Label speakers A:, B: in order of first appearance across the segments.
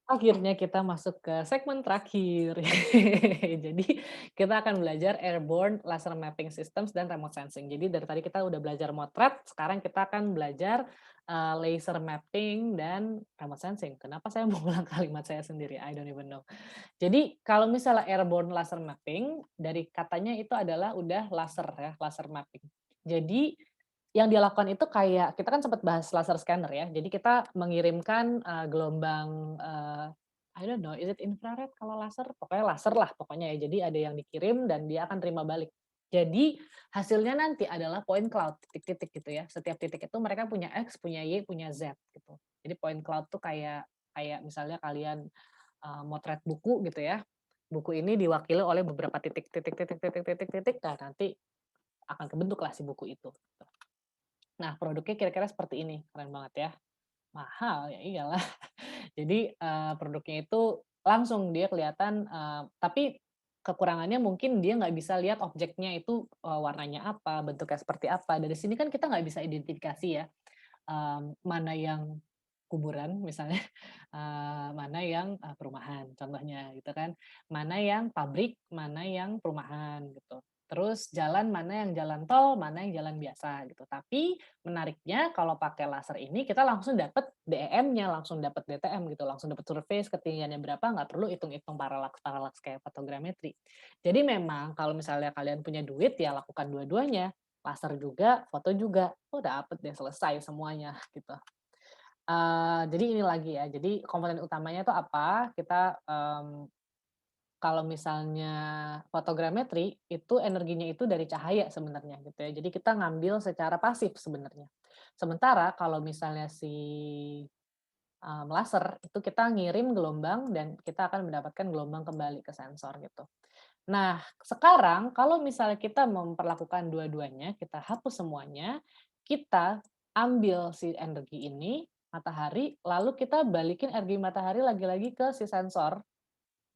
A: Akhirnya kita masuk ke segmen terakhir. Jadi kita akan belajar airborne laser mapping systems dan remote sensing. Jadi dari tadi kita udah belajar motret, sekarang kita akan belajar, laser mapping dan remote sensing. Kenapa saya mengulang kalimat saya sendiri? I don't even know. Jadi kalau misalnya airborne laser mapping, dari katanya itu adalah udah laser ya, laser mapping. Jadi yang dia lakukan itu kayak kita kan sempat bahas laser scanner ya. Jadi kita mengirimkan, gelombang, I don't know, is it infrared kalau laser? Pokoknya laser lah pokoknya ya. Jadi ada yang dikirim dan dia akan terima balik. Jadi hasilnya nanti adalah point cloud, titik-titik gitu ya. Setiap titik itu mereka punya X, punya Y, punya Z gitu. Jadi point cloud tuh kayak kayak misalnya kalian, motret buku gitu ya. Buku ini diwakili oleh beberapa titik titik titik titik titik titik, nah nanti akan kebentuklah si buku itu. Nah, produknya kira-kira seperti ini, keren banget ya. Mahal, ya iyalah. Jadi, produknya itu langsung dia kelihatan, tapi kekurangannya mungkin dia nggak bisa lihat objeknya itu, warnanya apa, bentuknya seperti apa. Dari sini kan kita nggak bisa identifikasi ya, mana yang kuburan misalnya, mana yang, perumahan contohnya gitu kan, mana yang pabrik, mana yang perumahan gitu. Terus jalan mana yang jalan tol, mana yang jalan biasa gitu. Tapi menariknya kalau pakai laser ini kita langsung dapat DEM-nya, langsung dapat DTM gitu, langsung dapat surface ketinggiannya berapa, nggak perlu hitung-hitung parallaks-parallaks kayak fotogrametri. Jadi memang kalau misalnya kalian punya duit ya lakukan dua-duanya, laser juga, foto juga, oh dapet deh selesai semuanya gitu. Jadi ini lagi ya, jadi komponen utamanya itu apa, kita, kalau misalnya fotogrametri, itu energinya itu dari cahaya sebenarnya gitu ya. Jadi kita ngambil secara pasif sebenarnya. Sementara kalau misalnya si, laser, itu kita ngirim gelombang dan kita akan mendapatkan gelombang kembali ke sensor gitu. Nah, sekarang kalau misalnya kita memperlakukan dua-duanya, kita hapus semuanya, kita ambil si energi ini, matahari, lalu kita balikin energi matahari lagi-lagi ke si sensor,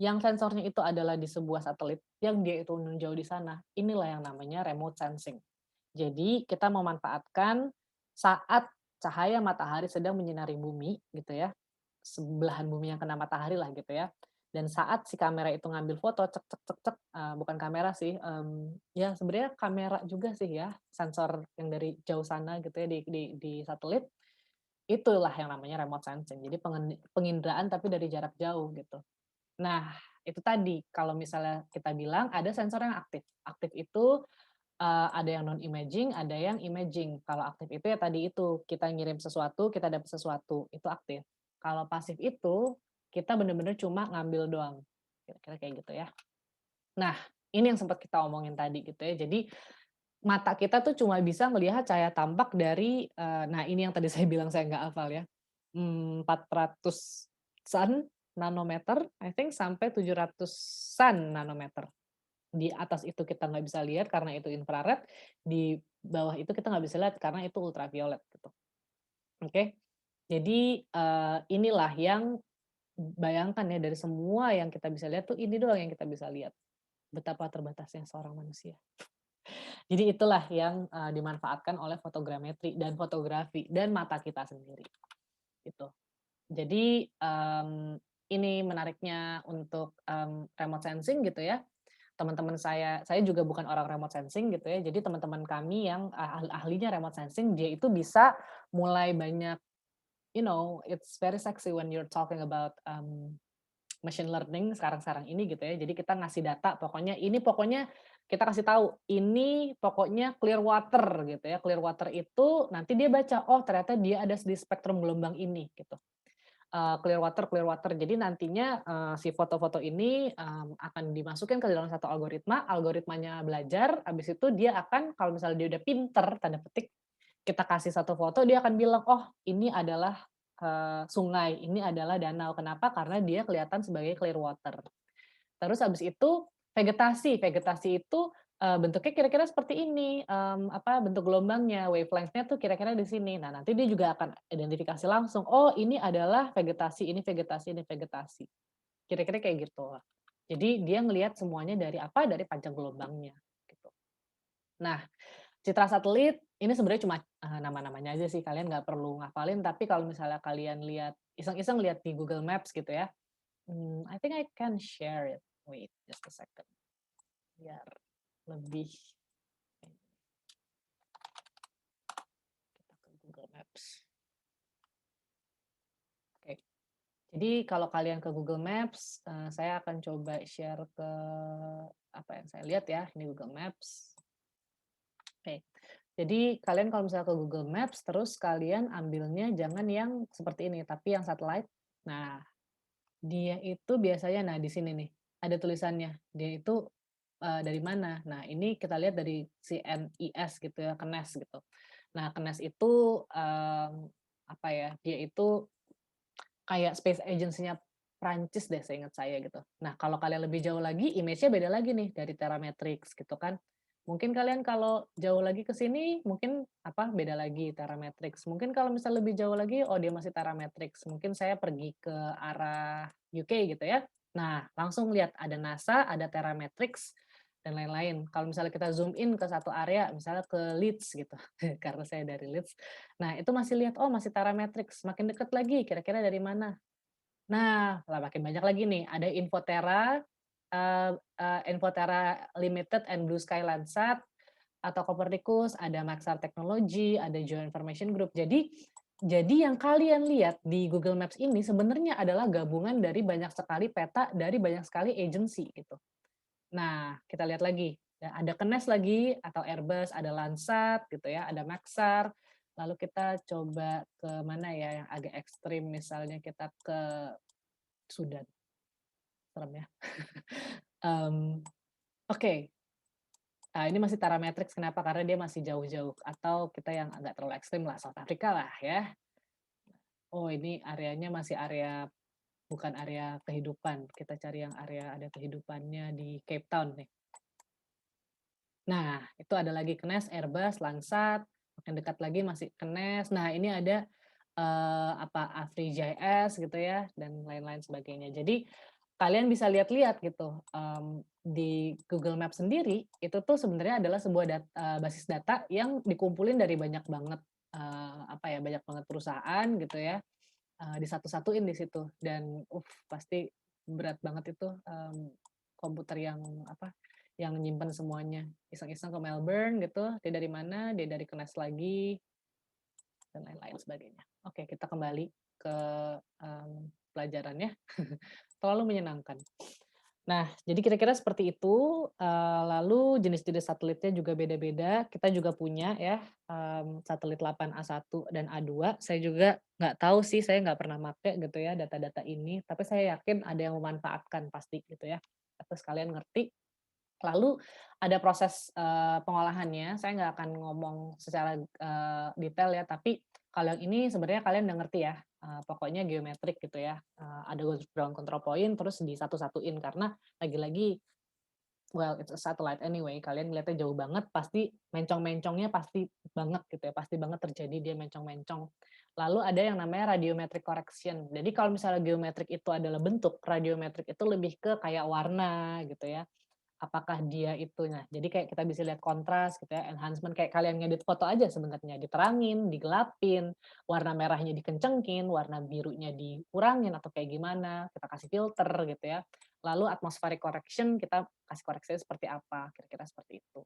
A: yang sensornya itu adalah di sebuah satelit, yang dia itu jauh di sana. Inilah yang namanya remote sensing. Jadi kita memanfaatkan saat cahaya matahari sedang menyinari bumi gitu ya, sebelahan bumi yang kena matahari lah gitu ya. Dan saat si kamera itu ngambil foto cek cek cek cek, bukan kamera sih, ya sebenarnya kamera juga sih ya, sensor yang dari jauh sana gitu ya di satelit, itulah yang namanya remote sensing. Jadi penginderaan tapi dari jarak jauh gitu. Nah, itu tadi kalau misalnya kita bilang ada sensor yang aktif. Aktif itu, ada yang non imaging, ada yang imaging. Kalau aktif itu ya tadi itu, kita ngirim sesuatu, kita dapat sesuatu, itu aktif. Kalau pasif itu, kita bener-bener cuma ngambil doang, kira-kira kayak gitu ya. Nah, ini yang sempat kita omongin tadi gitu ya. Jadi, mata kita tuh cuma bisa melihat cahaya tampak dari, nah ini yang tadi saya bilang saya nggak hafal ya, 400-an nanometer, I think sampai 700-an nanometer. Di atas itu kita nggak bisa lihat karena itu infrared, di bawah itu kita nggak bisa lihat karena itu ultraviolet gitu, oke. Jadi, inilah yang bayangkan ya dari semua yang kita bisa lihat tuh ini doang yang kita bisa lihat, betapa terbatasnya seorang manusia. Jadi itulah yang, dimanfaatkan oleh fotogrametri dan fotografi dan mata kita sendiri, gitu. Jadi, ini menariknya untuk, remote sensing gitu ya, teman-teman saya juga bukan orang remote sensing gitu ya, jadi teman-teman kami yang ahlinya remote sensing, dia itu bisa mulai banyak, it's very sexy when you're talking about, machine learning sekarang-sekarang ini gitu ya. Jadi kita ngasih data pokoknya kita kasih tahu, ini pokoknya clear water gitu ya. Clear water itu nanti dia baca, oh ternyata dia ada di spektrum gelombang ini gitu. Clear water. Jadi nantinya, si foto-foto ini, akan dimasukkan ke dalam satu algoritma, algoritmanya belajar, habis itu dia akan kalau misalnya dia udah pinter, tanda petik, kita kasih satu foto, dia akan bilang, "Oh, ini adalah, sungai, ini adalah danau." Kenapa? Karena dia kelihatan sebagai clear water. Terus habis itu vegetasi itu, bentuknya kira-kira seperti ini, bentuk gelombangnya, wavelength-nya tuh kira-kira di sini. Nah, nanti dia juga akan identifikasi langsung, "Oh, ini adalah vegetasi, ini vegetasi, ini vegetasi." Kira-kira kayak gitu. Jadi dia ngelihat semuanya dari apa, dari panjang gelombangnya, gitu. Nah, citra satelit Ini sebenarnya cuma, nama-namanya aja sih, kalian nggak perlu ngafalin, tapi kalau misalnya kalian lihat iseng-iseng lihat di Google Maps gitu ya, I think I can share it. Wait, just a second, biar lebih kita ke Google Maps. Oke, jadi kalau kalian ke Google Maps, saya akan coba share ke apa yang saya lihat ya, ini Google Maps. Oke, jadi kalian kalau misalnya ke Google Maps, terus kalian ambilnya jangan yang seperti ini, tapi yang satellite. Nah, dia itu biasanya di sini nih, ada tulisannya. Dia itu, dari mana. Nah, ini kita lihat dari CNIS gitu ya, CNES gitu. Nah, CNES itu, apa ya, dia itu kayak space agency-nya Prancis deh seingat saya gitu. Nah, kalau kalian lebih jauh lagi, image-nya beda lagi nih dari Terrametrics gitu kan. Mungkin kalian kalau jauh lagi ke sini, mungkin beda lagi Terrametrics. Mungkin kalau misal lebih jauh lagi, oh dia masih Terrametrics. Mungkin saya pergi ke arah UK gitu ya. Nah, langsung lihat ada NASA, ada Terrametrics dan lain-lain. Kalau misalnya kita zoom in ke satu area, misalnya ke Leeds gitu, karena saya dari Leeds. Nah, itu masih lihat, oh masih Terrametrics, makin deket lagi, kira-kira dari mana? Nah, lah makin banyak lagi nih, ada Infotera, Infotera Limited and Blue Sky Landsat, atau Copernicus, ada Maxar Technology, ada Geo Information Group. Jadi yang kalian lihat di Google Maps ini sebenarnya adalah gabungan dari banyak sekali peta, dari banyak sekali agency gitu. Nah, kita lihat lagi, ya ada CNES lagi, atau Airbus, ada Landsat gitu ya, ada Maxar. Lalu kita coba ke mana ya yang agak ekstrim, misalnya kita ke Sudan, serem ya. Oke, ini masih Parametrics, kenapa? Karena dia masih jauh-jauh, atau kita yang agak terlalu ekstrim lah, South Africa lah ya. Oh ini areanya masih area, bukan area kehidupan, kita cari yang area ada kehidupannya di Cape Town nih. Nah, itu ada lagi CNES, Airbus, Landsat, makin dekat lagi masih CNES. Nah, ini ada AFRIGIS gitu ya, dan lain-lain sebagainya. Jadi kalian bisa lihat-lihat gitu, di Google Maps sendiri itu tuh sebenarnya adalah sebuah basis data yang dikumpulin dari banyak banget banyak banget perusahaan gitu ya, disatu-satuin di situ dan pasti berat banget itu, komputer yang nyimpen semuanya. Iseng-iseng ke Melbourne gitu, dia dari mana, dia dari CNES lagi, dan lain-lain sebagainya. Oke, kita kembali ke, pelajarannya. Terlalu menyenangkan. Nah, jadi kira-kira seperti itu, lalu jenis-jenis satelitnya juga beda-beda. Kita juga punya ya, satelit 8A1 dan A2. Saya juga nggak tahu sih, saya nggak pernah make gitu ya data-data ini, tapi saya yakin ada yang memanfaatkan pasti gitu ya. Terus kalian ngerti. Lalu ada proses, pengolahannya, saya nggak akan ngomong secara, detail ya, tapi kalau yang ini sebenarnya kalian udah ngerti ya, pokoknya geometrik gitu ya, ada ground control point, terus disatu-satuin karena lagi-lagi, well, it's a satellite anyway, kalian ngeliatnya jauh banget, pasti mencong-mencongnya pasti banget gitu ya, pasti banget terjadi dia mencong-mencong. Lalu ada yang namanya radiometric correction. Jadi kalau misalnya geometrik itu adalah bentuk, radiometrik itu lebih ke kayak warna gitu ya. Apakah dia itu jadi kayak kita bisa lihat kontras gitu ya, enhancement kayak kalian ngedit foto aja sebenarnya, diterangin, digelapin, warna merahnya dikencengin, warna birunya dikurangin atau kayak gimana, kita kasih filter gitu ya. Lalu atmospheric correction kita kasih koreksinya seperti apa, kira-kira seperti itu.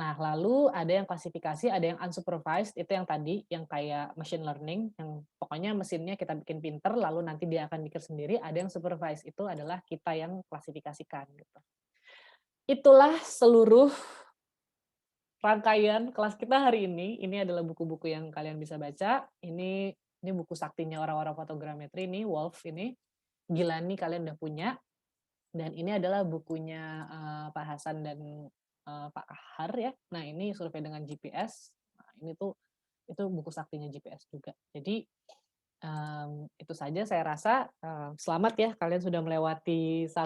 A: Nah, lalu ada yang klasifikasi, ada yang unsupervised, itu yang tadi, yang kayak machine learning, yang pokoknya mesinnya kita bikin pinter, lalu nanti dia akan mikir sendiri. Ada yang supervised, itu adalah kita yang klasifikasikan gitu. Itulah seluruh rangkaian kelas kita hari ini. Ini adalah buku-buku yang kalian bisa baca. Ini buku saktinya orang-orang fotogrametri ini, Wolf ini. Gila nih kalian udah punya. Dan ini adalah bukunya Pak Hasan dan Pak Kahar ya. Nah ini survei dengan GPS. Nah, ini tuh itu buku saktinya GPS juga. Jadi itu saja saya rasa, selamat ya kalian sudah melewati 1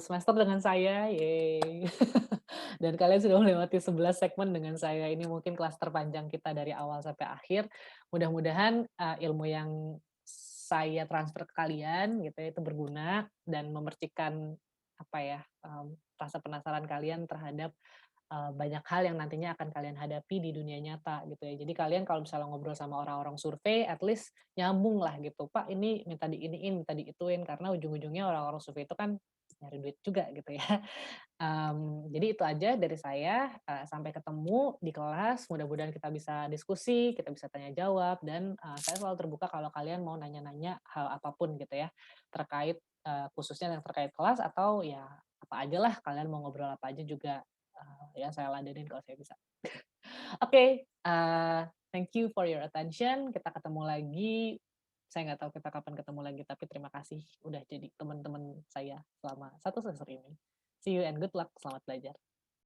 A: semester dengan saya, yeay. Dan kalian sudah melewati 11 segmen dengan saya, ini mungkin kelas terpanjang kita dari awal sampai akhir. Mudah-mudahan, ilmu yang saya transfer ke kalian gitu ya, itu berguna dan memercikan rasa penasaran kalian terhadap banyak hal yang nantinya akan kalian hadapi di dunia nyata gitu ya. Jadi kalian kalau misalnya ngobrol sama orang-orang survei, at least nyambung lah gitu, "Pak ini minta diiniin, minta diituin," karena ujung-ujungnya orang-orang survei itu kan nyari duit juga gitu ya. Jadi itu aja dari saya, sampai ketemu di kelas, mudah-mudahan kita bisa diskusi, kita bisa tanya jawab, dan, saya selalu terbuka kalau kalian mau nanya-nanya hal apapun gitu ya, terkait, khususnya yang terkait kelas atau ya apa aja lah, kalian mau ngobrol apa aja juga, ya saya ladenin kalau saya bisa. Oke, thank you for your attention, kita ketemu lagi, saya nggak tahu kita kapan ketemu lagi, tapi terima kasih udah jadi teman-teman saya selama 1 semester ini. See you and good luck, selamat belajar.